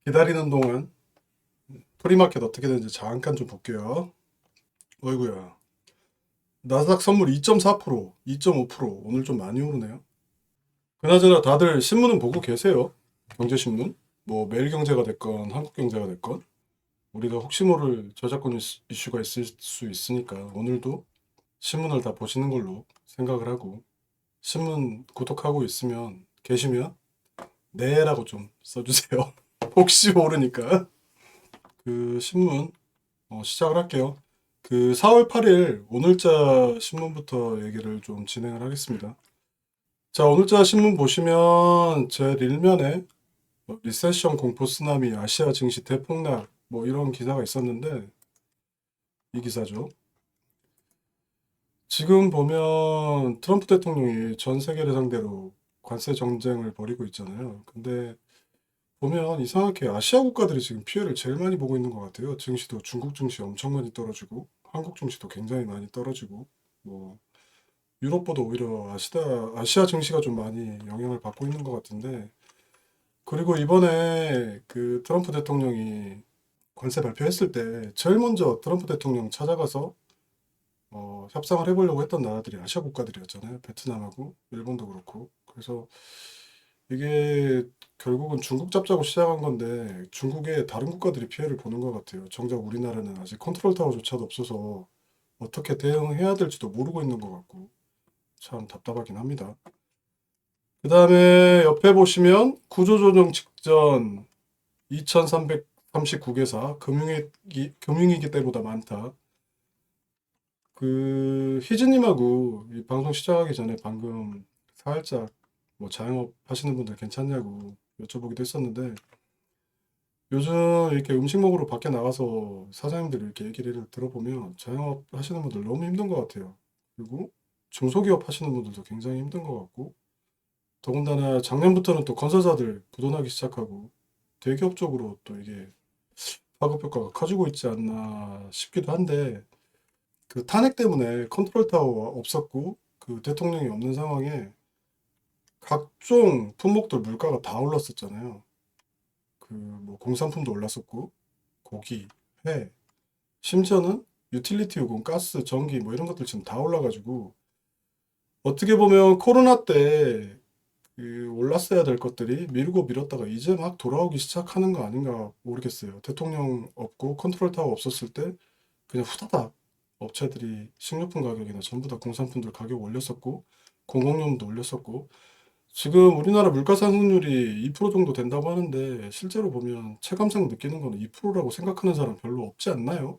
기다리는 동안 프리마켓 어떻게 되는지 잠깐 좀 볼게요. 어이구야. 나스닥 선물 2.4%, 2.5% 오늘 좀 많이 오르네요. 그나저나 다들 신문은 보고 계세요. 경제신문. 뭐 매일경제가 됐건 한국경제가 됐건 우리가 혹시 모를 저작권 이슈가 있을 수 있으니까 오늘도 신문을 다 보시는 걸로 생각을 하고 신문 구독하고 있으면 계시면 네라고 좀 써주세요. 혹시 모르니까. 그 신문 시작을 할게요. 그 4월 8일 오늘자 신문부터 얘기를 좀 진행을 하겠습니다. 자, 오늘자 신문 보시면 제일 일면에 리세션 공포 쓰나미, 아시아 증시 대폭락 뭐 이런 기사가 있었는데 이 기사죠. 지금 보면 트럼프 대통령이 전 세계를 상대로 관세 정쟁을 벌이고 있잖아요. 근데 보면 이상하게 아시아 국가들이 지금 피해를 제일 많이 보고 있는 것 같아요. 증시도 중국 증시 엄청 많이 떨어지고 한국 증시도 굉장히 많이 떨어지고 뭐 유럽보다 오히려 아시아 증시가 좀 많이 영향을 받고 있는 것 같은데 그리고 이번에 그 트럼프 대통령이 관세 발표했을 때 제일 먼저 트럼프 대통령 찾아가서 협상을 해보려고 했던 나라들이 아시아 국가들이었잖아요. 베트남하고 일본도 그렇고. 그래서 이게 결국은 중국 잡자고 시작한 건데 중국의 다른 국가들이 피해를 보는 것 같아요. 정작 우리나라는 아직 컨트롤 타워조차도 없어서 어떻게 대응해야 될지도 모르고 있는 것 같고 참 답답하긴 합니다. 그 다음에 옆에 보시면 구조조정 직전 2339개사 금융위기 때보다 많다. 그 희진님하고 이 방송 시작하기 전에 방금 살짝 뭐 자영업 하시는 분들 괜찮냐고 여쭤보기도 했었는데 요즘 이렇게 음식 먹으러 밖에 나가서 사장님들 이렇게 얘기를 들어보면 자영업 하시는 분들 너무 힘든 것 같아요. 그리고 중소기업 하시는 분들도 굉장히 힘든 것 같고 더군다나 작년부터는 또 건설사들 부도나기 시작하고 대기업 쪽으로 또 이게 파급 효과가 커지고 있지 않나 싶기도 한데 그 탄핵 때문에 컨트롤 타워가 없었고 그 대통령이 없는 상황에 각종 품목들 물가가 다 올랐었잖아요. 그 뭐 공산품도 올랐었고 고기, 회, 심지어는 유틸리티 요금, 가스, 전기 뭐 이런 것들 지금 다 올라가지고 어떻게 보면 코로나 때 그 올랐어야 될 것들이 미루고 미뤘다가 이제 막 돌아오기 시작하는 거 아닌가 모르겠어요. 대통령 없고 컨트롤 타워 없었을 때 그냥 후다닥 업체들이 식료품 가격이나 전부 다 공산품들 가격 올렸었고 공공요금도 올렸었고 지금 우리나라 물가 상승률이 2% 정도 된다고 하는데 실제로 보면 체감상 느끼는 거는 2%라고 생각하는 사람 별로 없지 않나요?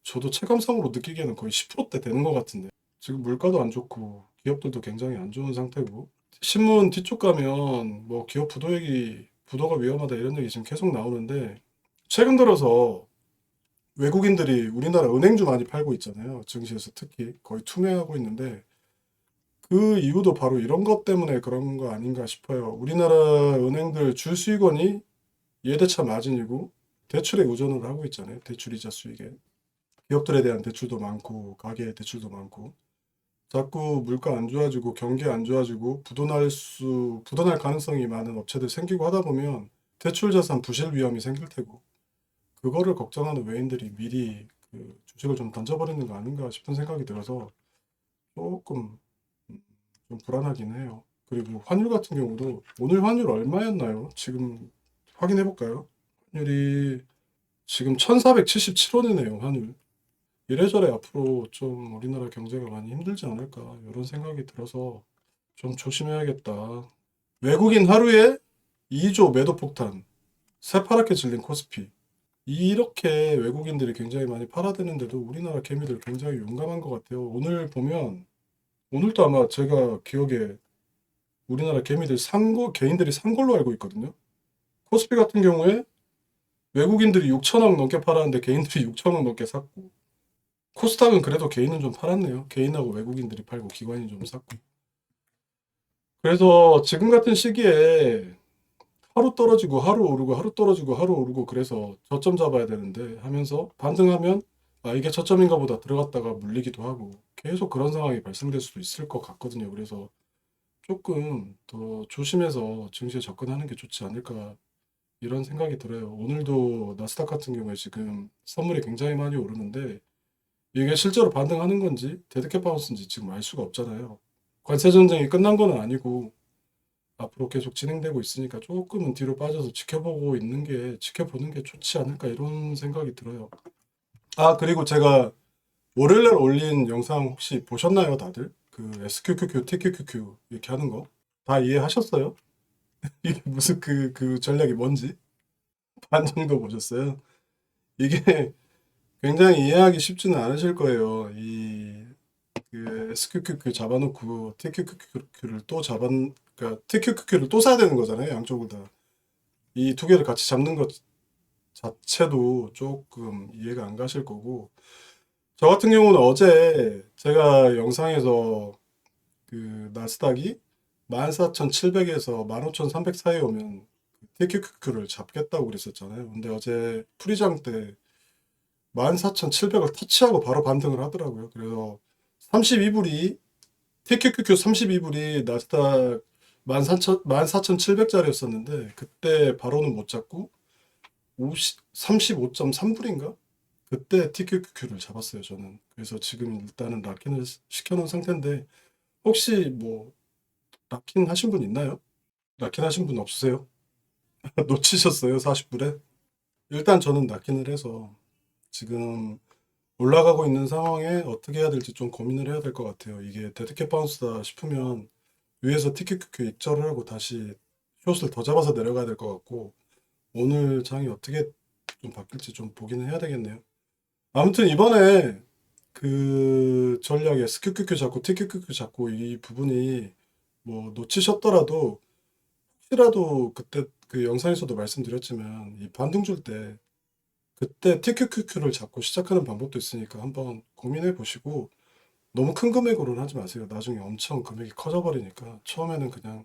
저도 체감상으로 느끼기에는 거의 10%대 되는 것 같은데 지금 물가도 안 좋고 기업들도 굉장히 안 좋은 상태고 신문 뒤쪽 가면 뭐 기업 부도가 위험하다 이런 얘기 지금 계속 나오는데 최근 들어서 외국인들이 우리나라 은행주 많이 팔고 있잖아요. 증시에서 특히 거의 투매하고 있는데 그 이유도 바로 이런 것 때문에 그런 거 아닌가 싶어요. 우리나라 은행들 주 수익원이 예대차 마진이고 대출에 의존을 하고 있잖아요. 대출이자 수익에. 기업들에 대한 대출도 많고 가계 대출도 많고 자꾸 물가 안 좋아지고 경기 안 좋아지고 부도날 가능성이 많은 업체들 생기고 하다 보면 대출 자산 부실 위험이 생길 테고 그거를 걱정하는 외인들이 미리 그 주식을 좀 던져버리는 거 아닌가 싶은 생각이 들어서 조금 좀 불안하긴 해요. 그리고 환율 같은 경우도 오늘 환율 얼마였나요? 지금 확인해 볼까요? 환율이 지금 1477원이네요, 환율. 이래저래 앞으로 좀 우리나라 경제가 많이 힘들지 않을까 이런 생각이 들어서 좀 조심해야겠다. 외국인 하루에 2조 매도 폭탄, 새파랗게 질린 코스피. 이렇게 외국인들이 굉장히 많이 팔아대는데도 우리나라 개미들 굉장히 용감한 것 같아요. 오늘 보면 오늘도 아마 제가 기억에 우리나라 개미들 개인들이 산 걸로 알고 있거든요. 코스피 같은 경우에 외국인들이 6천억 넘게 팔았는데 개인들이 6천억 넘게 샀고 코스닥은 그래도 개인은 좀 팔았네요. 개인하고 외국인들이 팔고 기관이 좀 샀고. 그래서 지금 같은 시기에 하루 떨어지고 하루 오르고 하루 떨어지고 하루 오르고 그래서 저점 잡아야 되는데 하면서 반등하면 아 이게 저점인가 보다 들어갔다가 물리기도 하고 계속 그런 상황이 발생될 수도 있을 것 같거든요. 그래서 조금 더 조심해서 증시에 접근하는 게 좋지 않을까 이런 생각이 들어요. 오늘도 나스닥 같은 경우에 지금 선물이 굉장히 많이 오르는데 이게 실제로 반등하는 건지 데드캣 바운스인지 지금 알 수가 없잖아요. 관세 전쟁이 끝난 건 아니고 앞으로 계속 진행되고 있으니까 조금은 뒤로 빠져서 지켜보는 게 좋지 않을까 이런 생각이 들어요. 아, 그리고 제가 월요일날 올린 영상 혹시 보셨나요, 다들? 그 SQQQ, TQQQ 이렇게 하는 거 다 이해하셨어요? 이게 무슨 그 전략이 뭔지 반 정도 보셨어요? 이게 굉장히 이해하기 쉽지는 않으실 거예요. 그 SQQQ 잡아놓고 TQQQ를 또 그러니까 TQQQ를 또 사야 되는 거잖아요, 양쪽을 다. 이 두 개를 같이 잡는 것 자체도 조금 이해가 안 가실 거고. 저 같은 경우는 어제 제가 영상에서 그 나스닥이 14,700에서 15,300 사이에 오면 TQQQ를 잡겠다고 그랬었잖아요. 근데 어제 프리장 때 14,700을 터치하고 바로 반등을 하더라고요. 그래서 32불이 TQQQ 32불이 나스닥 14,700짜리였었는데 그때 바로는 못 잡고 35.3불인가? 그때 TQQQ를 잡았어요, 저는. 그래서 지금 일단은 락인을 시켜놓은 상태인데 혹시 뭐 락인 하신 분 있나요? 락인 하신 분 없으세요? 놓치셨어요, 40불에? 일단 저는 락인을 해서 지금 올라가고 있는 상황에 어떻게 해야 될지 좀 고민을 해야 될 것 같아요. 이게 데드캣 바운스다 싶으면 위에서 TQQQ 익절을 하고 다시 숏을 더 잡아서 내려가야 될 것 같고 오늘 장이 어떻게 좀 바뀔지 좀 보기는 해야 되겠네요. 아무튼 이번에 그 전략에 SQQQ 잡고 TQQQ 잡고 이 부분이 뭐 놓치셨더라도 혹시라도 그때 그 영상에서도 말씀드렸지만 이 반등 줄 때 그때 TQQQ를 잡고 시작하는 방법도 있으니까 한번 고민해 보시고 너무 큰 금액으로는 하지 마세요. 나중에 엄청 금액이 커져 버리니까 처음에는 그냥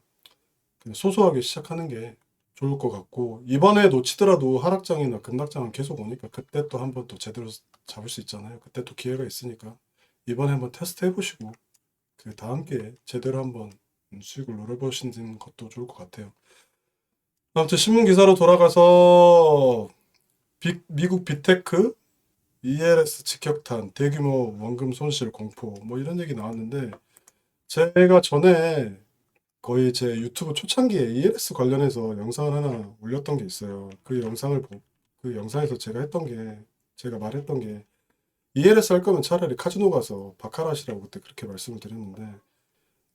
소소하게 시작하는 게 좋을 것 같고 이번에 놓치더라도 하락장이나 급락장은 계속 오니까 그때 또 한번 또 제대로 잡을 수 있잖아요. 그때 또 기회가 있으니까 이번에 한번 테스트 해보시고 그 다음 기회에 제대로 한번 수익을 노려보시는 것도 좋을 것 같아요. 아무튼 신문 기사로 돌아가서 미국 빅테크 ELS 직격탄 대규모 원금 손실 공포 뭐 이런 얘기 나왔는데 제가 전에 거의 제 유튜브 초창기에 ELS 관련해서 영상을 하나 올렸던 게 있어요. 그 영상에서 제가 말했던 게 ELS 할 거면 차라리 카지노 가서 바카라시라고 그때 그렇게 말씀을 드렸는데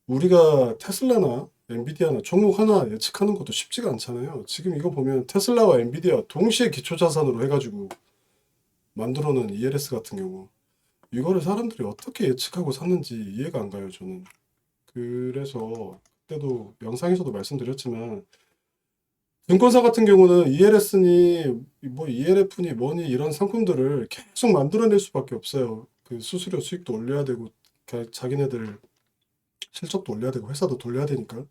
우리가 테슬라나 엔비디아나 종목 하나 예측하는 것도 쉽지가 않잖아요. 지금 이거 보면 테슬라와 엔비디아 동시에 기초자산으로 해가지고 만들어놓은 ELS 같은 경우 이거를 사람들이 어떻게 예측하고 샀는지 이해가 안 가요, 저는. 그래서 그때도 영상에서도 말씀드렸지만 증권사 같은 경우는 ELS니 뭐 ELF니 뭐니 이런 상품들을 계속 만들어낼 수밖에 없어요. 그 수수료 수익도 올려야 되고 자기네들 실적도 올려야 되고 회사도 돌려야 되니까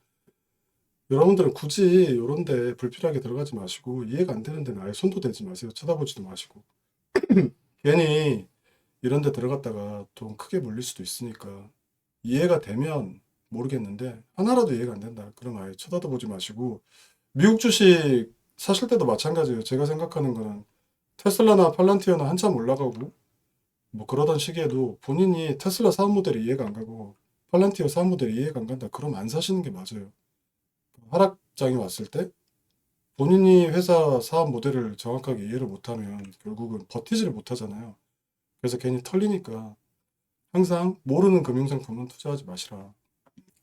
여러분들은 굳이 이런 데 불필요하게 들어가지 마시고 이해가 안 되는 데는 아예 손도 대지 마세요. 쳐다보지도 마시고 괜히 이런 데 들어갔다가 돈 크게 물릴 수도 있으니까 이해가 되면 모르겠는데 하나라도 이해가 안 된다. 그럼 아예 쳐다도 보지 마시고 미국 주식 사실 때도 마찬가지예요. 제가 생각하는 거는 테슬라나 팔란티어나 한참 올라가고 뭐 그러던 시기에도 본인이 테슬라 사업 모델이 이해가 안 가고 팔란티어 사업 모델이 이해가 안 간다. 그럼 안 사시는 게 맞아요. 하락장이 왔을 때 본인이 회사 사업 모델을 정확하게 이해를 못하면 결국은 버티지를 못하잖아요. 그래서 괜히 털리니까 항상 모르는 금융상품은 투자하지 마시라.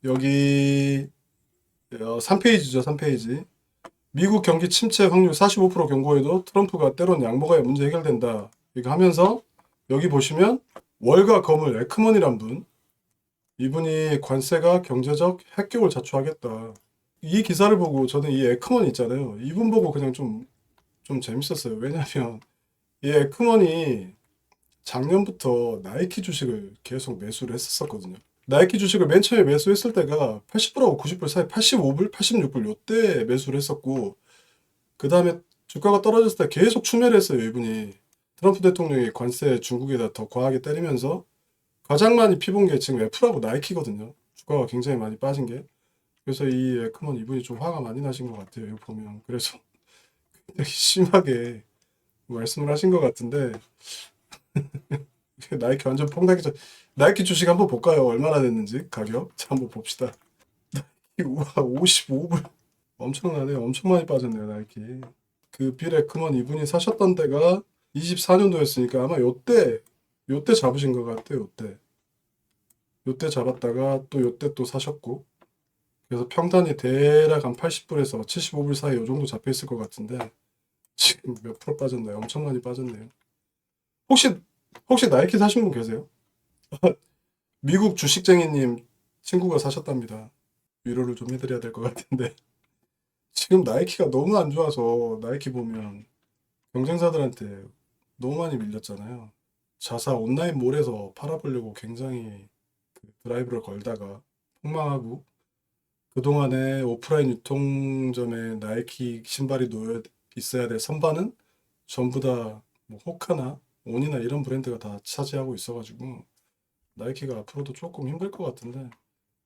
여기 3페이지죠, 3페이지. 미국 경기 침체 확률 45% 경고에도 트럼프가 때론 양보가야 문제 해결된다. 이거 하면서 여기 보시면 월가 거물 에크먼이란 분, 이분이 관세가 경제적 핵격을 자초하겠다. 이 기사를 보고 저는 이 에크먼 있잖아요. 이분 보고 그냥 좀 재밌었어요. 왜냐면 이 에크먼이 작년부터 나이키 주식을 계속 매수를 했었거든요. 나이키 주식을 맨 처음에 매수했을 때가 80불하고 90불 사이 85불, 86불 요때 매수를 했었고 그 다음에 주가가 떨어졌을 때 계속 추매를 했어요, 이분이. 트럼프 대통령이 관세 중국에다 더 과하게 때리면서 가장 많이 피본 게 지금 애플하고 나이키거든요. 주가가 굉장히 많이 빠진 게. 그래서 이 에크먼 이분이 좀 화가 많이 나신 것 같아요, 이거 보면. 그래서 되게 심하게 말씀을 하신 것 같은데 나이키 완전 폭락이 전 나이키 주식 한번 볼까요? 얼마나 됐는지 가격? 자, 한번 봅시다. 우와 55불 엄청나네요. 엄청 많이 빠졌네요 나이키. 그 빌 에크먼 이분이 사셨던 때가 24년도였으니까 아마 요때 잡으신 것 같아요. 요때 잡았다가 또 요때 또 사셨고 그래서 평단이 대략 한 80불에서 75불 사이 요 정도 잡혀 있을 것 같은데 지금 몇 프로 빠졌나요? 엄청 많이 빠졌네요. 혹시 혹시 나이키 사신 분 계세요? 미국 주식쟁이님 친구가 사셨답니다. 위로를 좀 해드려야 될 것 같은데 지금 나이키가 너무 안 좋아서 나이키 보면 경쟁사들한테 너무 많이 밀렸잖아요. 자사 온라인 몰에서 팔아보려고 굉장히 그 드라이브를 걸다가 폭망하고 그동안에 오프라인 유통점에 나이키 신발이 놓여 있어야 될 선반은 전부 다뭐 호카나 온이나 이런 브랜드가 다 차지하고 있어가지고 나이키가 앞으로도 조금 힘들 것 같은데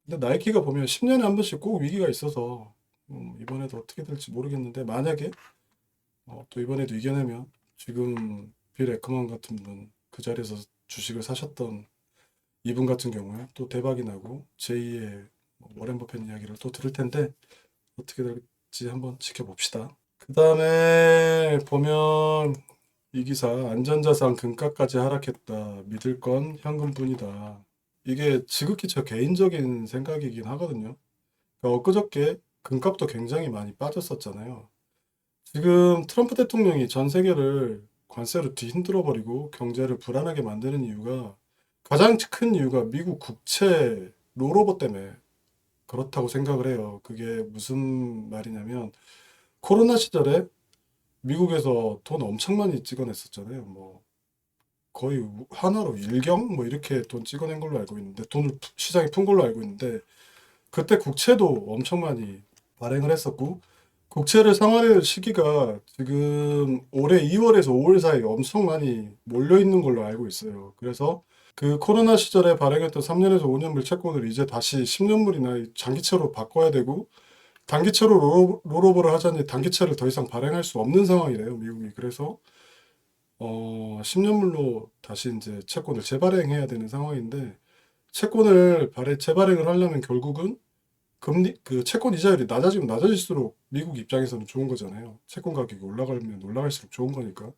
근데 나이키가 보면 10년에 한 번씩 꼭 위기가 있어서 이번에도 어떻게 될지 모르겠는데 만약에 또 이번에도 이겨내면 지금 빌 에크먼 같은 분 그 자리에서 주식을 사셨던 이분 같은 경우에 또 대박이 나고 제2의 워렌 버핏 이야기를 또 들을 텐데 어떻게 될지 한번 지켜봅시다. 그 다음에 보면 이 기사 안전자산 금가까지 하락했다. 믿을 건 현금뿐이다. 이게 지극히 저 개인적인 생각이긴 하거든요. 그러니까 엊그저께 금값도 굉장히 많이 빠졌었잖아요. 지금 트럼프 대통령이 전 세계를 관세로 뒤흔들어 버리고 경제를 불안하게 만드는 이유가 가장 큰 이유가 미국 국채 롤오버 때문에 그렇다고 생각을 해요. 그게 무슨 말이냐면 코로나 시절에 미국에서 돈 엄청 많이 찍어냈었잖아요. 뭐 거의 하나로 일경 뭐 이렇게 돈 찍어낸 걸로 알고 있는데 돈을 시장에 푼 걸로 알고 있는데 그때 국채도 엄청 많이 발행을 했었고 국채를 상환할 시기가 지금 올해 2월에서 5월 사이에 엄청 많이 몰려 있는 걸로 알고 있어요. 그래서 그 코로나 시절에 발행했던 3년에서 5년물 채권을 이제 다시 10년물이나 장기채로 바꿔야 되고 단기채로 롤오버를 하자니 단기채를 더 이상 발행할 수 없는 상황이래요, 미국이. 그래서 10년물로 다시 이제 채권을 재발행해야 되는 상황인데 채권을 재발행을 하려면 결국은 금리 그 채권 이자율이 낮아지면 낮아질수록 미국 입장에서는 좋은 거잖아요. 채권 가격이 올라가면 올라갈수록 좋은 거니까.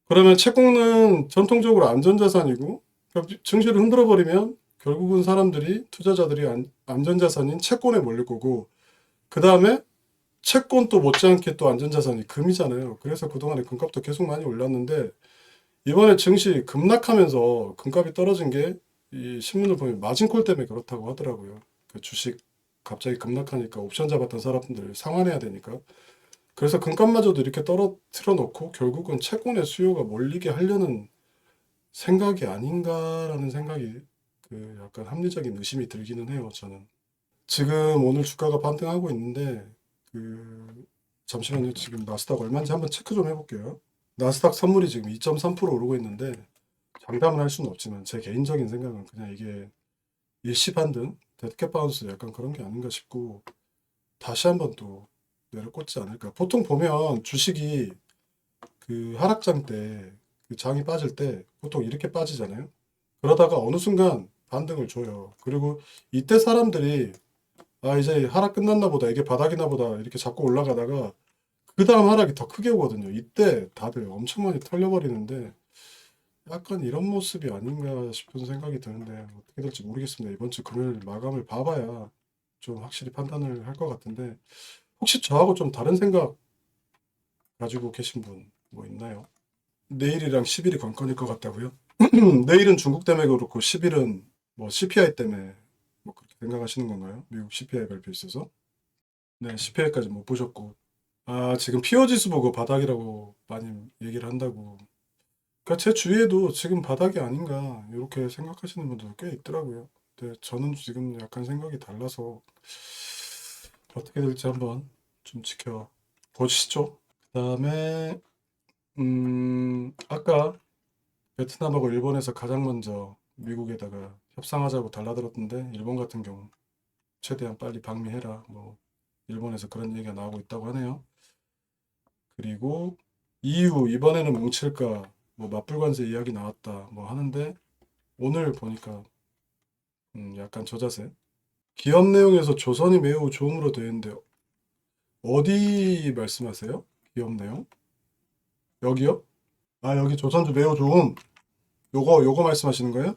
그러면 채권은 전통적으로 안전자산이고 그러니까 증시를 흔들어 버리면 결국은 사람들이 투자자들이 안전자산인 채권에 몰릴 거고 그 다음에 채권 또 못지않게 또 안전자산이 금이잖아요. 그래서 그동안에 금값도 계속 많이 올랐는데 이번에 증시 급락하면서 금값이 떨어진 게 이 신문을 보면 마진콜 때문에 그렇다고 하더라고요. 그 주식 갑자기 급락하니까 옵션 잡았던 사람들 상환해야 되니까. 그래서 금값마저도 이렇게 떨어뜨려 놓고 결국은 채권의 수요가 몰리게 하려는 생각이 아닌가라는 생각이 그 약간 합리적인 의심이 들기는 해요, 저는. 지금 오늘 주가가 반등하고 있는데 그 잠시만요. 지금 나스닥 얼마인지 한번 체크 좀 해볼게요. 나스닥 선물이 지금 2.3% 오르고 있는데 장담을 할 수는 없지만 제 개인적인 생각은 그냥 이게 일시 반등, 데드캣 바운스 약간 그런 게 아닌가 싶고 다시 한번 또 내려꽂지 않을까. 보통 보면 주식이 그 하락장 때, 그 장이 빠질 때 보통 이렇게 빠지잖아요. 그러다가 어느 순간 반등을 줘요. 그리고 이때 사람들이 아 이제 하락 끝났나 보다, 이게 바닥이나 보다 이렇게 잡고 올라가다가 그 다음 하락이 더 크게 오거든요. 이때 다들 엄청 많이 털려버리는데 약간 이런 모습이 아닌가 싶은 생각이 드는데 어떻게 될지 모르겠습니다. 이번 주 금요일 마감을 봐봐야 좀 확실히 판단을 할 것 같은데 혹시 저하고 좀 다른 생각 가지고 계신 분 뭐 있나요? 내일이랑 10일이 관건일 것 같다고요? 내일은 중국 때문에 그렇고 10일은 뭐 CPI 때문에 뭐 그렇게 생각하시는 건가요? 미국 CPI 발표 있어서? 네, CPI까지 못 보셨고 아 지금 피어 지수 보고 바닥이라고 많이 얘기를 한다고. 그러니까 제 주위에도 지금 바닥이 아닌가 이렇게 생각하시는 분들 꽤 있더라고요. 근데 저는 지금 약간 생각이 달라서 어떻게 될지 한번 좀 지켜보시죠. 그다음에 아까 베트남하고 일본에서 가장 먼저 미국에다가 협상하자고 달라들었던데 일본 같은 경우 최대한 빨리 방미해라 뭐 일본에서 그런 얘기가 나오고 있다고 하네요. 그리고 EU 이번에는 뭉칠까 뭐 맞불관세 이야기 나왔다 뭐 하는데 오늘 보니까 약간 저자세. 기업 내용에서 조선이 매우 좋음으로 되어 있는데 어디 말씀하세요? 기업 내용? 여기요? 아 여기 조선주 매우 좋음. 요거 말씀하시는 거예요?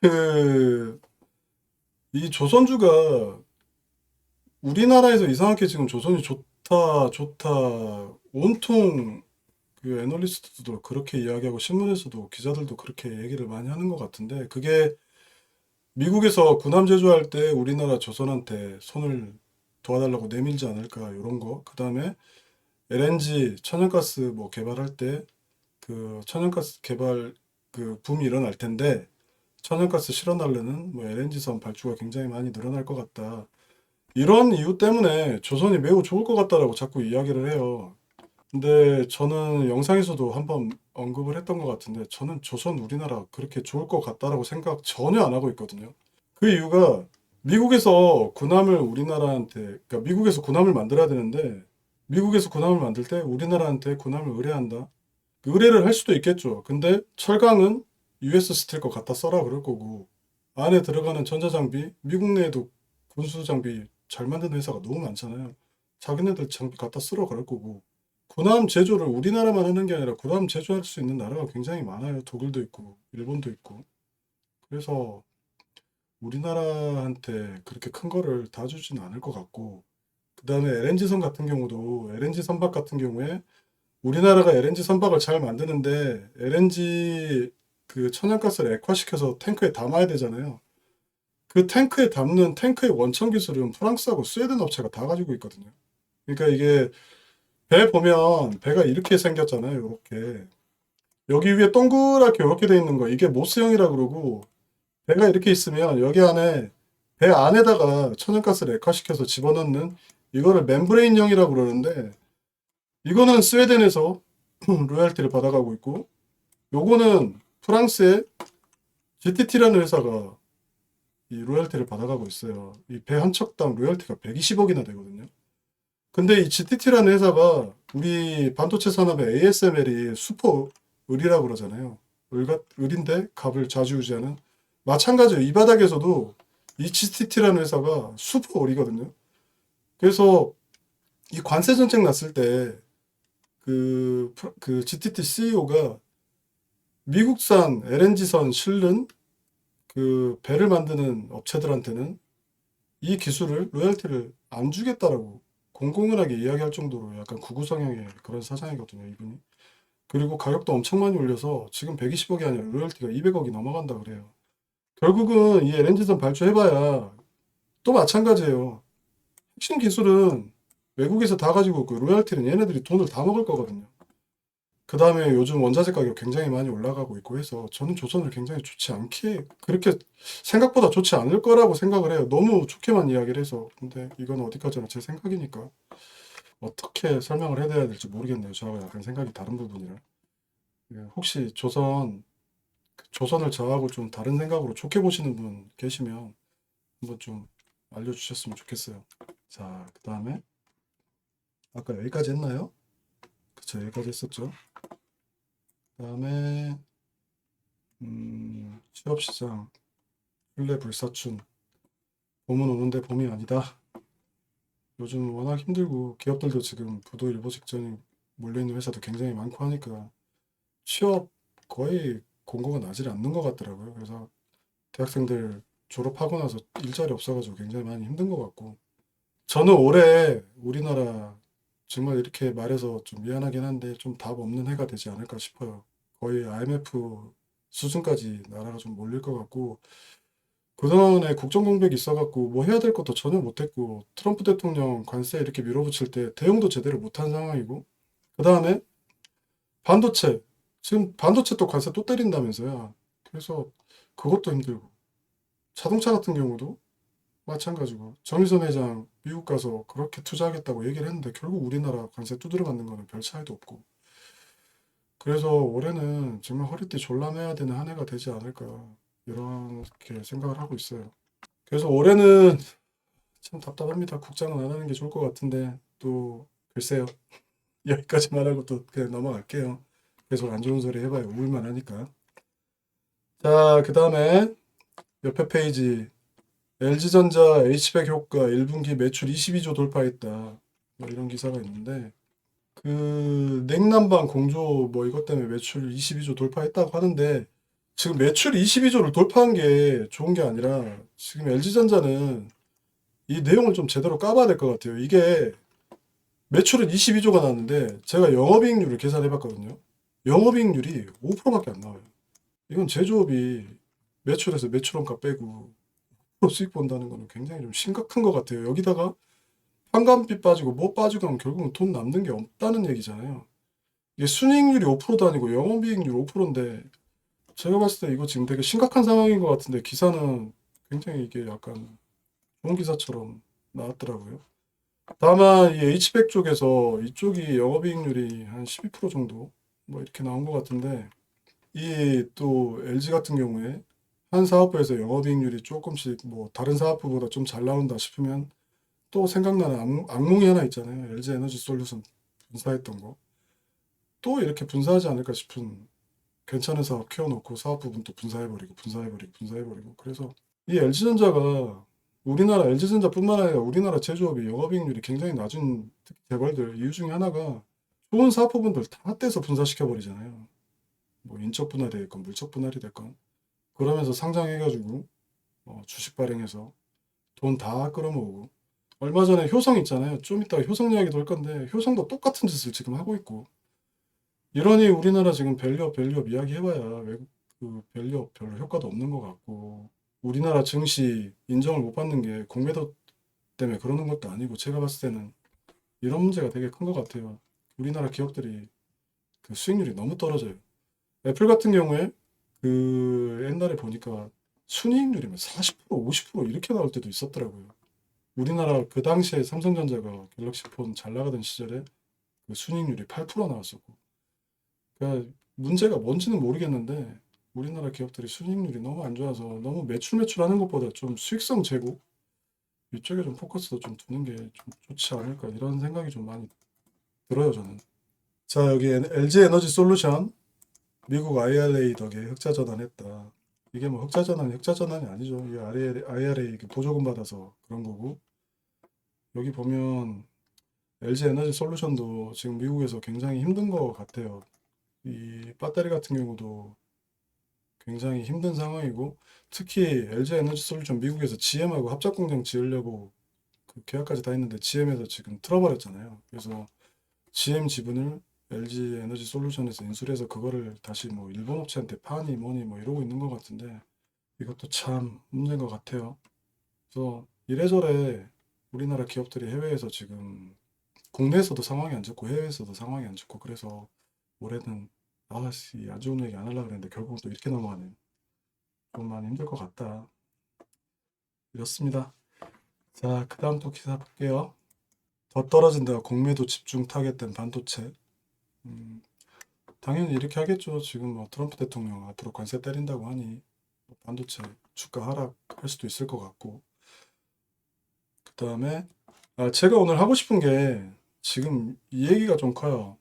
그 이 조선주가 우리나라에서 이상하게 지금 조선이 좋다 좋다 온통 그 애널리스트도 그렇게 이야기하고 신문에서도 기자들도 그렇게 얘기를 많이 하는 것 같은데 그게 미국에서 군함 제조할 때 우리나라 조선한테 손을 도와달라고 내밀지 않을까 이런 거. 그다음에 LNG 천연가스 뭐 개발할 때 그 천연가스 개발 그 붐이 일어날 텐데 천연가스 실어나려는 뭐 LNG선 발주가 굉장히 많이 늘어날 것 같다. 이런 이유 때문에 조선이 매우 좋을 것 같다라고 자꾸 이야기를 해요. 근데 저는 영상에서도 한번 언급을 했던 것 같은데 저는 조선 우리나라 그렇게 좋을 것 같다라고 생각 전혀 안 하고 있거든요. 그 이유가 미국에서 군함을 우리나라한테 그러니까 미국에서 군함을 만들어야 되는데 미국에서 군함을 만들 때 우리나라한테 군함을 의뢰한다. 의뢰를 할 수도 있겠죠. 근데 철강은 US 스틸 거 갖다 써라 그럴 거고 안에 들어가는 전자장비 미국 내에도 군수 장비 잘 만드는 회사가 너무 많잖아요. 자기네들 장비 갖다 쓰러 그럴 거고 군함 제조를 우리나라만 하는 게 아니라 군함 제조할 수 있는 나라가 굉장히 많아요. 독일도 있고 일본도 있고. 그래서 우리나라한테 그렇게 큰 거를 다 주지는 않을 것 같고 그다음에 LNG선 같은 경우도 LNG 선박 같은 경우에 우리나라가 LNG 선박을 잘 만드는데 LNG 그 천연가스를 액화시켜서 탱크에 담아야 되잖아요. 그 탱크에 담는 탱크의 원천 기술은 프랑스하고 스웨덴 업체가 다 가지고 있거든요. 그러니까 이게 배 보면 배가 이렇게 생겼잖아요. 이렇게 여기 위에 동그랗게 이렇게 돼 있는 거 이게 모스형이라 그러고 배가 이렇게 있으면 여기 안에 배 안에다가 천연가스를 액화시켜서 집어넣는 이거를 멤브레인형이라고 그러는데 이거는 스웨덴에서 로열티를 받아가고 있고 요거는 프랑스의 GTT라는 회사가 이 로열티를 받아가고 있어요. 이 배 한 척당 로열티가 120억이나 되거든요. 근데 이 GTT라는 회사가 우리 반도체 산업의 ASML이 슈퍼 을이라고 그러잖아요. 을인데 값을 좌지우지하는 마찬가지로 이 바닥에서도 이 GTT라는 회사가 슈퍼 을이거든요. 그래서 이 관세 정책 났을 때 그 GTT CEO가 미국산 LNG선 실는 그 배를 만드는 업체들한테는 이 기술을 로열티를 안 주겠다라고 공공연하게 이야기할 정도로 약간 구구 성향의 그런 사장이거든요, 이분이. 그리고 가격도 엄청 많이 올려서 지금 120억이 아니라 로열티가 200억이 넘어간다 그래요. 결국은 이 LNG선 발주해봐야 또 마찬가지예요. 핵심 기술은 외국에서 다 가지고 그 로열티는 얘네들이 돈을 다 먹을 거거든요. 그 다음에 요즘 원자재 가격 굉장히 많이 올라가고 있고 해서 저는 조선을 굉장히 좋지 않게 그렇게 생각보다 좋지 않을 거라고 생각을 해요. 너무 좋게만 이야기를 해서. 근데 이건 어디까지나 제 생각이니까 어떻게 설명을 해야 될지 모르겠네요. 저하고 약간 생각이 다른 부분이라. 예, 혹시 조선을 저하고 좀 다른 생각으로 좋게 보시는 분 계시면 한번 좀 알려주셨으면 좋겠어요. 자, 그 다음에 아까 여기까지 했나요? 그쵸, 여기까지 했었죠. 그 다음에 취업시장 신뢰 불사춘 봄은 오는데 봄이 아니다. 요즘 워낙 힘들고 기업들도 지금 부도 일보 직전이 몰려있는 회사도 굉장히 많고 하니까 취업 거의 공고가 나질 않는 것 같더라고요. 그래서 대학생들 졸업하고 나서 일자리 없어가지고 굉장히 많이 힘든 것 같고 저는 올해 우리나라 정말 이렇게 말해서 좀 미안하긴 한데 좀 답 없는 해가 되지 않을까 싶어요. 거의 IMF 수준까지 나라가 좀 몰릴 것 같고 그동안에 국정 공백이 있어갖고 뭐 해야 될 것도 전혀 못했고 트럼프 대통령 관세 이렇게 밀어붙일 때 대응도 제대로 못한 상황이고 그 다음에 반도체 지금 반도체 또 관세 또 때린다면서요. 그래서 그것도 힘들고 자동차 같은 경우도 마찬가지고 정의선 회장 미국 가서 그렇게 투자하겠다고 얘기를 했는데 결국 우리나라 관세 두드려 맞는 거는 별 차이도 없고 그래서 올해는 정말 허리띠 졸라매야 되는 한 해가 되지 않을까 이렇게 생각을 하고 있어요. 그래서 올해는 참 답답합니다. 국장은 안 하는 게 좋을 것 같은데 또 글쎄요. 여기까지만 하고 또 그냥 넘어갈게요. 계속 안 좋은 소리 해봐요. 우울만 하니까. 자, 그 다음에 옆에 페이지. LG전자 H백 효과 1분기 매출 22조 돌파했다. 뭐 이런 기사가 있는데, 그 냉난방 공조 뭐 이것 때문에 매출 22조 돌파했다고 하는데, 지금 매출 22조를 돌파한 게 좋은 게 아니라 지금 LG전자는 이 내용을 좀 제대로 까봐야 될 것 같아요. 이게 매출은 22조가 나왔는데 제가 영업이익률을 계산해 봤거든요. 영업이익률이 5%밖에 안 나와요. 이건 제조업이 매출에서 매출원가 빼고 수익 본다는 거는 굉장히 좀 심각한 것 같아요. 여기다가 판관비 빠지고 뭐 빠지고 하면 결국은 돈 남는 게 없다는 얘기잖아요. 이게 순이익률이 5%도 아니고 영업이익률 5%인데 제가 봤을 때 이거 지금 되게 심각한 상황인 것 같은데 기사는 굉장히 이게 약간 좋은 기사처럼 나왔더라고요. 다만 이 H백 쪽에서 이쪽이 영업이익률이 한 12% 정도 뭐 이렇게 나온 것 같은데 이 또 LG 같은 경우에 한 사업부에서 영업이익률이 조금씩 뭐 다른 사업부보다 좀 잘 나온다 싶으면 또 생각나는 악몽이 하나 있잖아요. LG 에너지 솔루션 분사했던 거. 또 이렇게 분사하지 않을까 싶은 괜찮은 사업 키워놓고 사업 부분 또 분사해버리고. 그래서 이 LG전자가 우리나라 LG전자뿐만 아니라 우리나라 제조업이 영업이익률이 굉장히 낮은 특히 재벌들 이유 중에 하나가 좋은 사업 부분들 다 떼서 분사시켜버리잖아요. 뭐 인적 분할이 됐건 물적 분할이 됐건 그러면서 상장해가지고 주식 발행해서 돈 다 끌어모으고 얼마 전에 효성 있잖아요. 좀 이따가 효성 이야기도 할 건데 효성도 똑같은 짓을 지금 하고 있고 이러니 우리나라 지금 밸류업 이야기 해봐야 외국 그 밸류업 별로 효과도 없는 것 같고 우리나라 증시 인정을 못 받는 게 공매도 때문에 그러는 것도 아니고 제가 봤을 때는 이런 문제가 되게 큰 것 같아요. 우리나라 기업들이 그 수익률이 너무 떨어져요. 애플 같은 경우에 그 옛날에 보니까 순이익률이 40% 50% 이렇게 나올 때도 있었더라고요. 우리나라 그 당시에 삼성전자가 갤럭시 폰 잘 나가던 시절에 그 순이익률이 8% 나왔었고 그러니까 문제가 뭔지는 모르겠는데 우리나라 기업들이 순이익률이 너무 안 좋아서 너무 매출하는 것보다 좀 수익성 제고 이쪽에 좀 포커스도 좀 두는 게 좀 좋지 않을까 이런 생각이 좀 많이 들어요 저는. 자 여기 LG 에너지 솔루션 미국 IRA 덕에 흑자 전환했다. 이게 뭐 흑자 전환이 아니죠. 이 IRA 보조금 받아서 그런 거고 여기 보면 LG 에너지 솔루션도 지금 미국에서 굉장히 힘든 것 같아요. 이 배터리 같은 경우도 굉장히 힘든 상황이고 특히 LG 에너지 솔루션 미국에서 GM하고 합작 공장 지으려고 그 계약까지 다 했는데 GM에서 지금 틀어버렸잖아요. 그래서 GM 지분을 LG 에너지 솔루션에서 인수해서 그거를 다시 뭐 일본 업체한테 파니 뭐니 뭐 이러고 있는 것 같은데 이것도 참 문제인 것 같아요. 그래서 이래저래 우리나라 기업들이 해외에서 지금 국내에서도 상황이 안 좋고 해외에서도 상황이 안 좋고 그래서 올해는 아씨 안 좋은 얘기 안 하려고 그랬는데 결국은 또 이렇게 넘어가네요. 좀 많이 힘들 것 같다. 이렇습니다. 자, 그 다음 또 기사 볼게요. 더 떨어진다. 공매도 집중 타겟된 반도체. 음, 당연히 이렇게 하겠죠. 지금 뭐 트럼프 대통령 앞으로 관세 때린다고 하니 반도체 주가 하락할 수도 있을 것 같고. 그 다음에 제가 오늘 하고 싶은 게 지금 이 얘기가 좀 커요.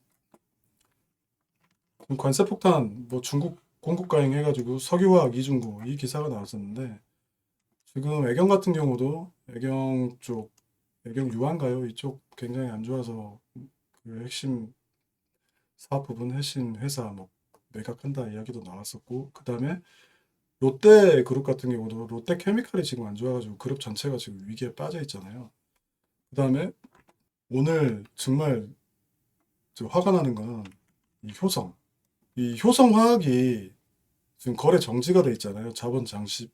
지금 관세 폭탄 뭐 중국 공급 가행 해가지고 석유화학 이중고 이 기사가 나왔었는데 지금 애경 같은 경우도 애경 쪽 애경 유한가요? 이쪽 굉장히 안 좋아서 그 핵심 사업 부분 핵심 회사 뭐 매각한다 이야기도 나왔었고 그 다음에 롯데 그룹 같은 경우도 롯데 케미칼이 지금 안 좋아가지고 그룹 전체가 지금 위기에 빠져 있잖아요. 그 다음에 오늘 정말 화가 나는 거는 이 효성. 이 효성화학이 지금 거래 정지가 돼 있잖아요. 자본 잠식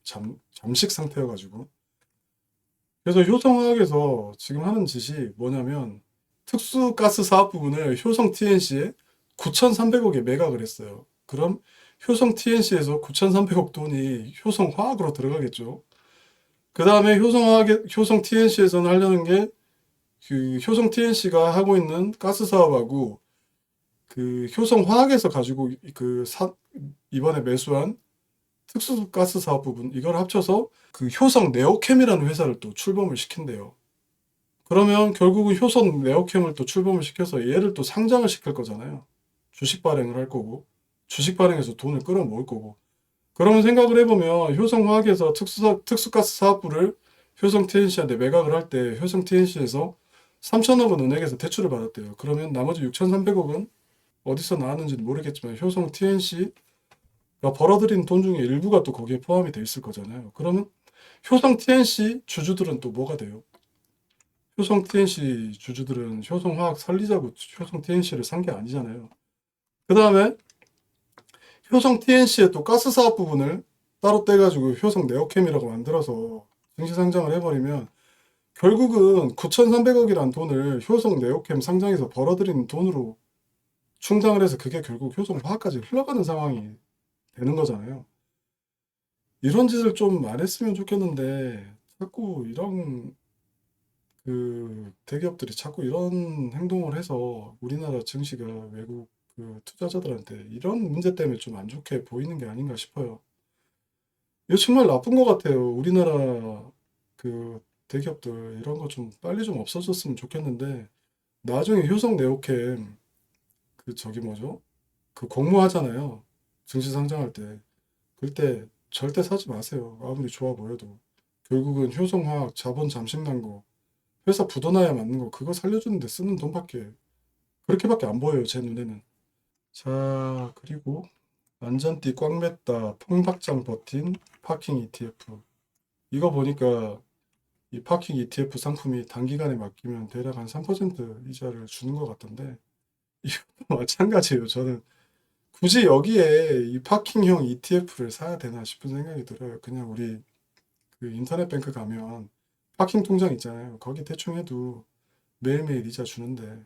상태여가지고. 그래서 효성화학에서 지금 하는 짓이 뭐냐면 특수가스 사업 부분을 효성 TNC에 9,300억에 매각을 했어요. 그럼 효성 TNC에서 9,300억 돈이 효성화학으로 들어가겠죠. 그 다음에 효성 TNC에서는 하려는 게 그 효성 TNC가 하고 있는 가스 사업하고 그 효성화학에서 가지고 이번에 매수한 특수가스 사업 부분 이걸 합쳐서 그 효성 네오캠이라는 회사를 또 출범을 시킨대요. 그러면 결국은 효성 네오캠을 또 출범을 시켜서 얘를 또 상장을 시킬 거잖아요. 주식 발행을 할 거고, 주식 발행해서 돈을 끌어모을 거고. 그러면 생각을 해보면 효성화학에서 특수가스 사업부를 효성 TNC한테 매각을 할 때 효성 TNC에서 3천억 원 은행에서 대출을 받았대요. 그러면 나머지 6,300억은 어디서 나왔는지는 모르겠지만 효성 TNC가 벌어들인 돈 중에 일부가 또 거기에 포함이 돼 있을 거잖아요. 그러면 효성 TNC 주주들은 또 뭐가 돼요? 효성 TNC 주주들은 효성화학 설리자고 효성 TNC를 산 게 아니잖아요. 그 다음에 효성 TNC의 또 가스 사업 부분을 따로 떼가지고 효성 네오캠이라고 만들어서 증시 상장을 해버리면 결국은 9,300억이란 돈을 효성 네오캠 상장에서 벌어들인 돈으로 충당을 해서 그게 결국 효성화학까지 흘러가는 상황이 되는 거잖아요. 이런 짓을 좀 안 했으면 좋겠는데 자꾸 이런 대기업들이 자꾸 이런 행동을 해서 우리나라 증시가 외국 투자자들한테 이런 문제 때문에 좀 안 좋게 보이는 게 아닌가 싶어요. 이거 정말 나쁜 것 같아요. 우리나라 그 대기업들 이런 거 좀 빨리 좀 없어졌으면 좋겠는데 나중에 효성 네오캠 저기 뭐죠? 그 공모하잖아요. 증시 상장할 때. 그때 절대 사지 마세요. 아무리 좋아 보여도. 결국은 효성화학 자본 잠식 난 거, 회사 부도나야 맞는 거 그거 살려주는데 쓰는 돈밖에 그렇게밖에 안 보여요. 제 눈에는. 자, 그리고 안전띠 꽉 맸다. 통박장 버틴 파킹 ETF. 이거 보니까 이 파킹 ETF 상품이 단기간에 맡기면 대략 한 3% 이자를 주는 것 같던데 이거 마찬가지예요. 저는 굳이 여기에 이 파킹형 ETF를 사야 되나 싶은 생각이 들어요. 그냥 우리 인터넷 뱅크 가면 파킹 통장 있잖아요. 거기 대충 해도 매일매일 이자 주는데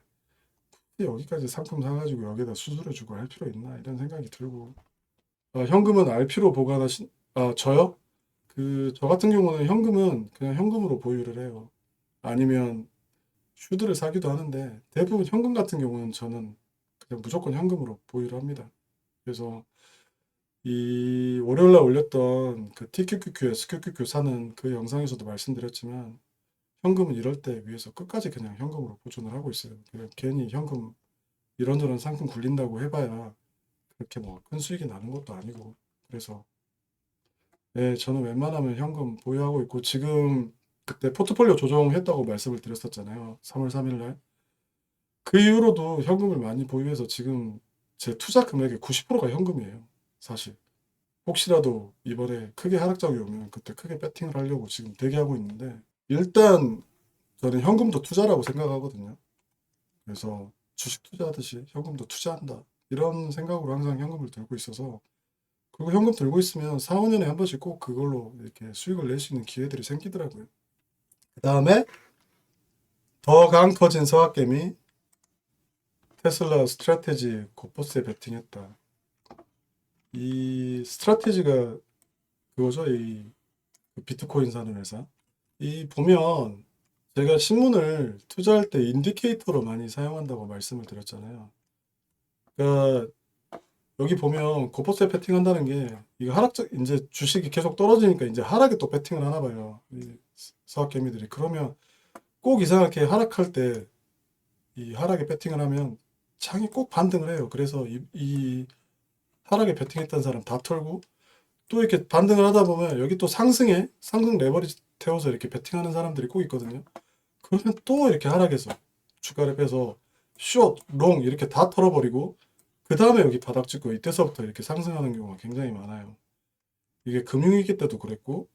여기까지 상품 사가지고 여기다 수수료주고 할 필요 있나 이런 생각이 들고 현금은 RP로 보관하신 저요? 저 같은 경우는 현금은 그냥 현금으로 보유를 해요. 아니면 슈드를 사기도 하는데 대부분 현금 같은 경우는 저는 그냥 무조건 현금으로 보유를 합니다. 그래서 이 월요일날 올렸던 그 TQQQ, SQQQ 사는 그 영상에서도 말씀드렸지만 현금은 이럴 때 위해서 끝까지 그냥 현금으로 보존을 하고 있어요. 그냥 괜히 현금 이런저런 상품 굴린다고 해봐야 그렇게 뭐 큰 수익이 나는 것도 아니고 그래서 네, 저는 웬만하면 현금 보유하고 있고 지금 그때 포트폴리오 조정했다고 말씀을 드렸었잖아요. 3월 3일 날. 그 이후로도 현금을 많이 보유해서 지금 제 투자 금액의 90%가 현금이에요. 사실. 혹시라도 이번에 크게 하락장이 오면 그때 크게 배팅을 하려고 지금 대기하고 있는데 일단 저는 현금도 투자라고 생각하거든요. 그래서 주식 투자하듯이 현금도 투자한다. 이런 생각으로 항상 현금을 들고 있어서 그리고 현금 들고 있으면 4, 5년에 한 번씩 꼭 그걸로 이렇게 수익을 낼 수 있는 기회들이 생기더라고요. 그 다음에 더 강 터진 서학개미 테슬라 스트래테지 고퍼스에 베팅했다. 이 스트래테지가 그거죠. 이 비트코인 사는 회사. 이 보면 제가 신문을 투자할 때 인디케이터로 많이 사용한다고 말씀을 드렸잖아요. 그러니까 여기 보면 고퍼스에 베팅한다는 게 이거 하락적 이제 주식이 계속 떨어지니까 이제 하락에 또 베팅을 하나 봐요. 이 서학개미들이 그러면 꼭 이상하게 하락할 때 이 하락에 베팅을 하면 장이 꼭 반등을 해요. 그래서 이 하락에 베팅했던 사람 다 털고 또 이렇게 반등을 하다 보면 여기 또 상승에 상승 레버리지 태워서 이렇게 베팅하는 사람들이 꼭 있거든요. 그러면 또 이렇게 하락해서 주가를 빼서 숏, 롱 이렇게 다 털어버리고 그 다음에 여기 바닥 찍고 이때서부터 이렇게 상승하는 경우가 굉장히 많아요. 이게 금융위기 때도 그랬고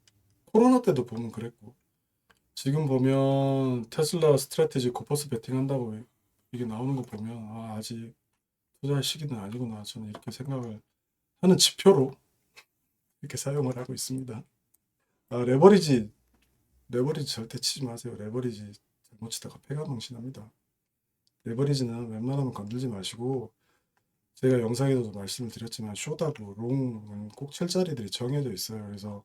코로나 때도 보면 그랬고 지금 보면 테슬라 스트래티지 고퍼스 베팅한다고 이게 나오는 거 보면 아직 투자할 시기는 아니구나 저는 이렇게 생각을 하는 지표로 이렇게 사용을 하고 있습니다. 레버리지 절대 치지 마세요. 레버리지 잘못 치다가 폐가 망신합니다. 레버리지는 웬만하면 건들지 마시고 제가 영상에서도 말씀을 드렸지만 숏하고 롱은 꼭 칠 자리들이 정해져 있어요. 그래서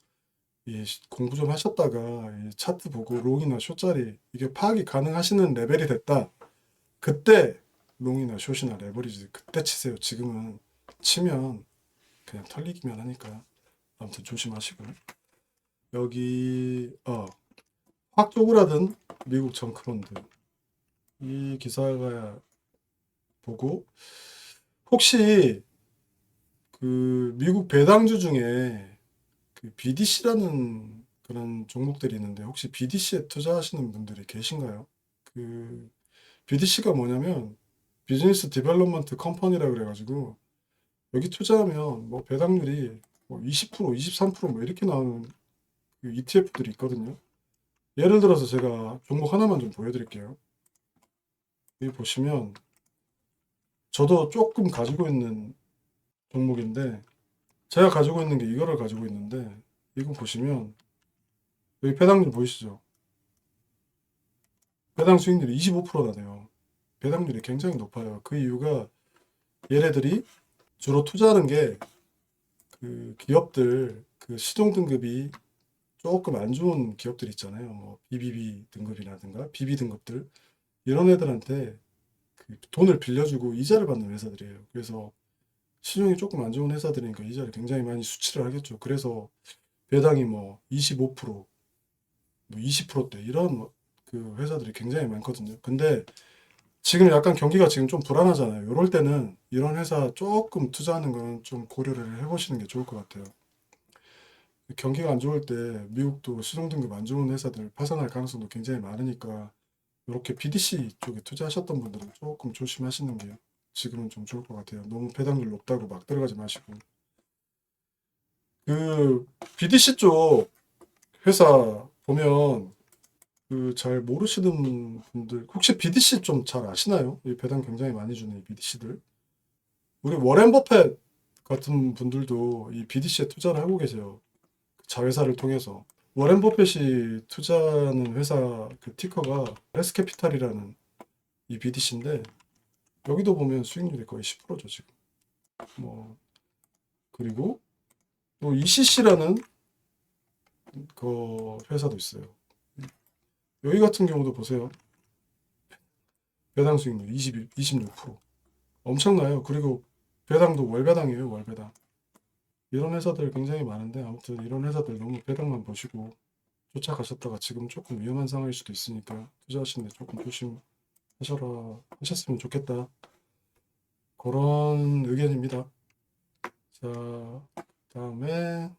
이 공부 좀 하셨다가 이 차트 보고 롱이나 숏 자리 이게 파악이 가능하시는 레벨이 됐다. 그때 롱이나 숏이나 레버리지 그때 치세요. 지금은 치면 그냥 털리기만 하니까 아무튼 조심하시고 여기 확 쪼그라든 미국 정크펀드. 이 기사가 보고 혹시 그 미국 배당주 중에 그 BDC라는 그런 종목들이 있는데 혹시 BDC에 투자하시는 분들이 계신가요? 그 BDC가 뭐냐면 비즈니스 디벨롭먼트 컴퍼니라 그래가지고 여기 투자하면 뭐 배당률이 뭐 20%, 23%뭐 이렇게 나오는 그 ETF들이 있거든요. 예를 들어서 제가 종목 하나만 좀 보여드릴게요. 여기 보시면 저도 조금 가지고 있는 종목인데 제가 가지고 있는 게 이거를 가지고 있는데 이거 보시면 여기 배당률 보이시죠? 배당 수익률이 25%나 돼요. 배당률이 굉장히 높아요. 그 이유가 얘네들이 주로 투자하는 게 그 기업들 그 시종 등급이 조금 안 좋은 기업들 있잖아요. 뭐 BBB 등급이라든가 BB 등급들 이런 애들한테 그 돈을 빌려주고 이자를 받는 회사들이에요. 그래서 시중이 조금 안 좋은 회사들이니까 이자를 굉장히 많이 수치를 하겠죠. 그래서 배당이 뭐 25%, 뭐 20%대 이런 그 회사들이 굉장히 많거든요. 근데 지금 약간 경기가 지금 좀 불안하잖아요. 이럴 때는 이런 회사 조금 투자하는 건 좀 고려를 해보시는 게 좋을 것 같아요. 경기가 안 좋을 때 미국도 시중 등급 안 좋은 회사들 파산할 가능성도 굉장히 많으니까 이렇게 BDC 쪽에 투자하셨던 분들은 조금 조심하시는 게 지금은 좀 좋을 것 같아요. 너무 배당률 높다고 막 들어가지 마시고. 그 BDC 쪽 회사 보면 그 잘 모르시는 분들 혹시 BDC 좀 잘 아시나요? 이 배당 굉장히 많이 주는 이 BDC들. 우리 워렌 버핏 같은 분들도 이 BDC에 투자를 하고 계세요. 자회사를 통해서. 워렌 버핏이 투자하는 회사 그 티커가 헬스캐피탈이라는 이 BDC인데 여기도 보면 수익률이 거의 10%죠 지금. 뭐 그리고 또 ECC라는 그 회사도 있어요. 여기 같은 경우도 보세요. 배당 수익률 26%. 엄청나요. 그리고 배당도 월배당이에요, 월배당. 이런 회사들 굉장히 많은데 아무튼 이런 회사들 너무 배당만 보시고 쫓아가셨다가 지금 조금 위험한 상황일 수도 있으니까 투자하시는데 조금 하셨으면 좋겠다. 그런 의견입니다. 자, 다음에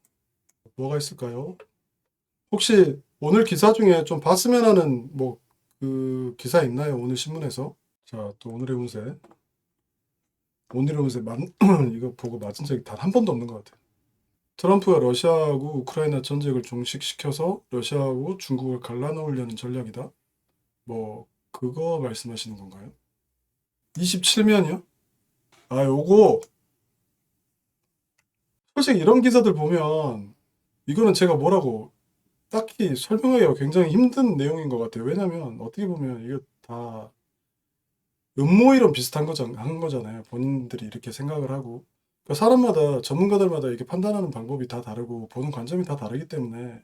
뭐가 있을까요? 혹시 오늘 기사 중에 좀 봤으면 하는 뭐 그 기사 있나요? 오늘 신문에서? 자, 또 오늘의 운세. 오늘의 운세 이거 보고 맞은 적이 단 한 번도 없는 것 같아요. 트럼프가 러시아하고 우크라이나 전쟁을 종식시켜서 러시아하고 중국을 갈라놓으려는 전략이다. 뭐 그거 말씀하시는 건가요? 27면이요? 아, 요거 솔직히 이런 기사들 보면 이거는 제가 뭐라고 딱히 설명하기가 굉장히 힘든 내용인 것 같아요. 왜냐면 어떻게 보면 이거 다 음모 이론 비슷한 한 거잖아요. 본인들이 이렇게 생각을 하고. 그러니까 사람마다 전문가들마다 이렇게 판단하는 방법이 다 다르고 보는 관점이 다 다르기 때문에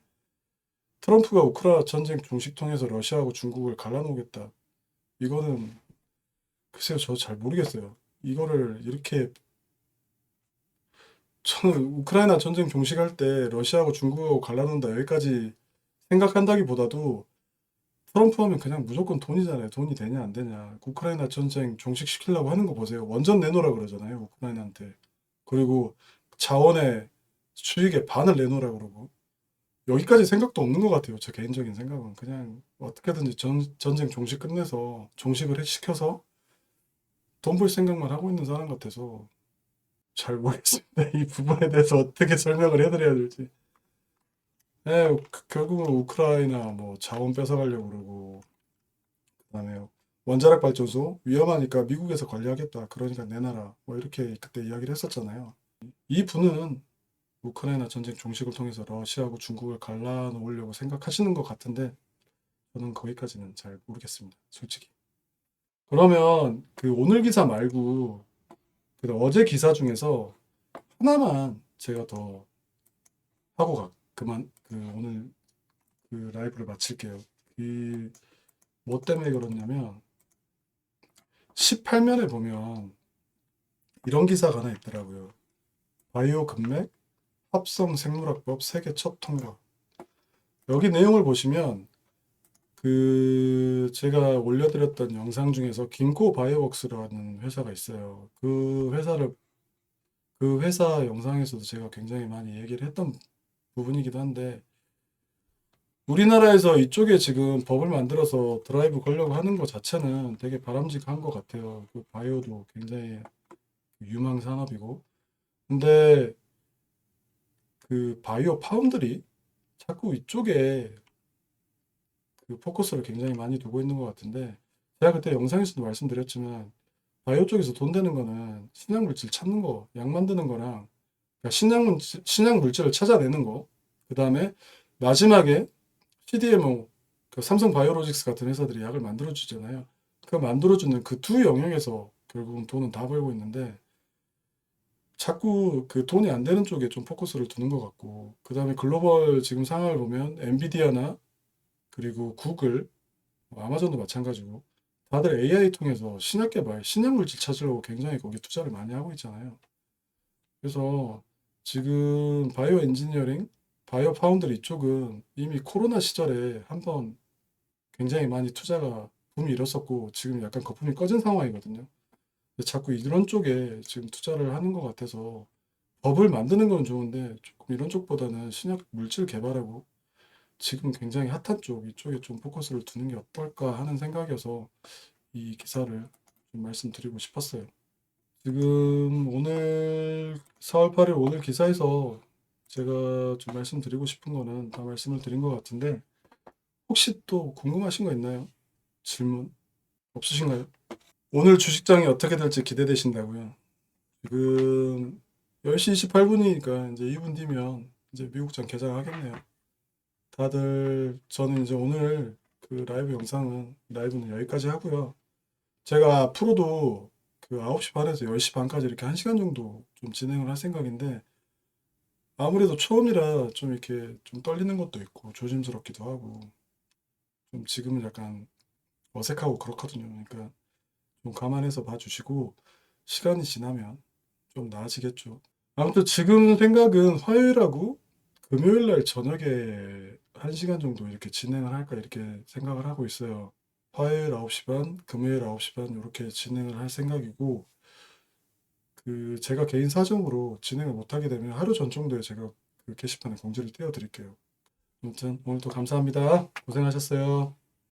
트럼프가 우크라 전쟁 종식 통해서 러시아하고 중국을 갈라놓겠다. 이거는 글쎄요, 저 잘 모르겠어요. 이거를 이렇게 저는 우크라이나 전쟁 종식할 때 러시아하고 중국하고 갈라놓는다 여기까지 생각한다기보다도 트럼프 하면 그냥 무조건 돈이잖아요. 돈이 되냐 안 되냐. 우크라이나 전쟁 종식시키려고 하는 거 보세요. 원전 내놓으라 그러잖아요. 우크라이나한테. 그리고 자원의 수익의 반을 내놓으라 그러고. 여기까지 생각도 없는 것 같아요. 제 개인적인 생각은. 그냥 어떻게든지 전쟁 종식 끝내서 종식을 시켜서 돈 벌 생각만 하고 있는 사람 같아서 잘 모르겠습니다. 이 부분에 대해서 어떻게 설명을 해드려야 될지. 네, 결국은 우크라이나 뭐 자원 뺏어가려고 그러고 그다음에 원자력 발전소 위험하니까 미국에서 관리하겠다. 그러니까 내놔라. 뭐 이렇게 그때 이야기를 했었잖아요. 이 분은 우크라이나 전쟁 종식을 통해서 러시아하고 중국을 갈라놓으려고 생각하시는 것 같은데 저는 거기까지는 잘 모르겠습니다. 솔직히. 그러면 그 오늘 기사 말고 그 어제 기사 중에서 하나만 제가 더 하고 그만 그 오늘 그 라이브를 마칠게요. 이 뭐 때문에 그러냐면 18면에 보면 이런 기사가 하나 있더라고요. 바이오 금맥 합성 생물학법 세계 첫 통과. 여기 내용을 보시면 제가 올려드렸던 영상 중에서 긴코 바이오웍스라는 회사가 있어요. 그 회사 영상에서도 제가 굉장히 많이 얘기를 했던 부분이기도 한데, 우리나라에서 이쪽에 지금 법을 만들어서 드라이브 걸려고 하는 것 자체는 되게 바람직한 것 같아요. 그 바이오도 굉장히 유망 산업이고. 근데 그 바이오 파운드리 자꾸 이쪽에 그 포커스를 굉장히 많이 두고 있는 것 같은데, 제가 그때 영상에서도 말씀드렸지만 바이오 쪽에서 돈 되는 거는 신약 물질 찾는 거, 약 만드는 거랑, 그러니까 신약 물질을 찾아내는 거, 그 다음에 마지막에 CDMO, 그 삼성 바이오로직스 같은 회사들이 약을 만들어 주잖아요. 그 만들어주는 그 두 영역에서 결국은 돈은 다 벌고 있는데, 자꾸 그 돈이 안 되는 쪽에 좀 포커스를 두는 것 같고, 그 다음에 글로벌 지금 상황을 보면 엔비디아나 그리고 구글, 뭐 아마존도 마찬가지고 다들 AI 통해서 신약 개발, 신약 물질 찾으려고 굉장히 거기 투자를 많이 하고 있잖아요. 그래서 지금 바이오 엔지니어링, 바이오 파운드리 이쪽은 이미 코로나 시절에 한번 굉장히 많이 투자가 붐이 일었었고 지금 약간 거품이 꺼진 상황이거든요. 근데 자꾸 이런 쪽에 지금 투자를 하는 것 같아서 법을 만드는 건 좋은데 조금 이런 쪽보다는 신약 물질 개발하고 지금 굉장히 핫한 쪽 이쪽에 좀 포커스를 두는 게 어떨까 하는 생각이어서 이 기사를 좀 말씀드리고 싶었어요. 지금 오늘 4월 8일 오늘 기사에서 제가 좀 말씀드리고 싶은 거는 다 말씀을 드린 것 같은데 혹시 또 궁금하신 거 있나요? 질문 없으신가요? 오늘 주식장이 어떻게 될지 기대되신다고요? 지금 10시 28분이니까 이제 2분 뒤면 이제 미국장 개장하겠네요. 다들 저는 이제 오늘 그 라이브는 여기까지 하고요. 제가 앞으로도 그 9시 반에서 10시 반까지 이렇게 1시간 정도 좀 진행을 할 생각인데 아무래도 처음이라 좀 이렇게 좀 떨리는 것도 있고 조심스럽기도 하고 좀 지금은 약간 어색하고 그렇거든요. 그러니까 좀 감안해서 봐주시고 시간이 지나면 좀 나아지겠죠. 아무튼 지금 생각은 화요일하고 금요일 날 저녁에 1시간 정도 이렇게 진행을 할까 이렇게 생각을 하고 있어요. 화요일 9시 반, 금요일 9시 반 이렇게 진행을 할 생각이고 제가 개인 사정으로 진행을 못하게 되면 하루 전 정도에 제가 그 게시판에 공지를 띄워드릴게요. 아무튼 오늘도 감사합니다. 고생하셨어요.